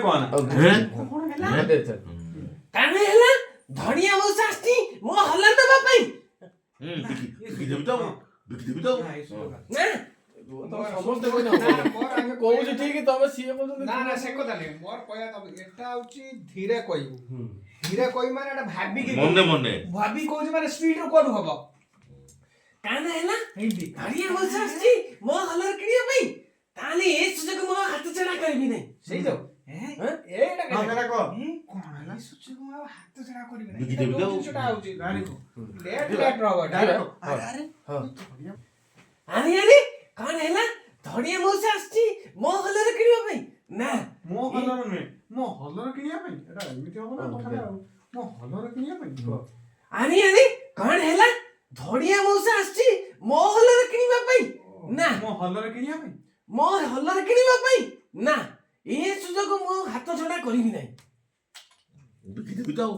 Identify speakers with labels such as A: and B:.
A: कहना
B: कौन हैला
C: दे चल
B: काने हैला धनिया मौसा आस्ती मो हल्ला दबा पई
D: बिकी देबी तो
B: ना
C: तो समझते कोई ना कहू ठीक तमे सीए बोलते
E: ना ना से कथा नहीं मोर कहया तब एटा होची धीरे कहबू धीरे कहि माने एटा भाबी के
D: मने
E: भाबी कहू माने स्पीड रो कोड हबो
B: काने हैला
E: हिंदी
B: धनिया मौसा आस्ती मो हल्ला किनिया पई ताले ए सुजक मो हाथ चढ़ा करबी नहीं
E: सही जाओ एटा
A: हां मेरा को
E: कोन हैला सोचे को हाथ चढ़ा करबी ना
D: बिकी देबी तो
E: छोटा होची
A: गाड़ी को
E: लेट रहो डायरेक्ट
A: अरे
B: अरे अरे काने हैला धनिया मौसा आस्ती मो हल्ला किनिया पई ना
A: मो हलर नुहे मो हलर किनिया पई एटा एमिति हो ना कथा मो हलर किनिया पई
B: अरे अरे काने हैला धनिया मौसा आस्ती मो हल्ला किनिया पई ना
A: मो हलर किनिया पई
B: मो हल्ला किनिया पई ना ए सुजक मो हाथ छडा करबी नहीं
D: बिकी देबी तो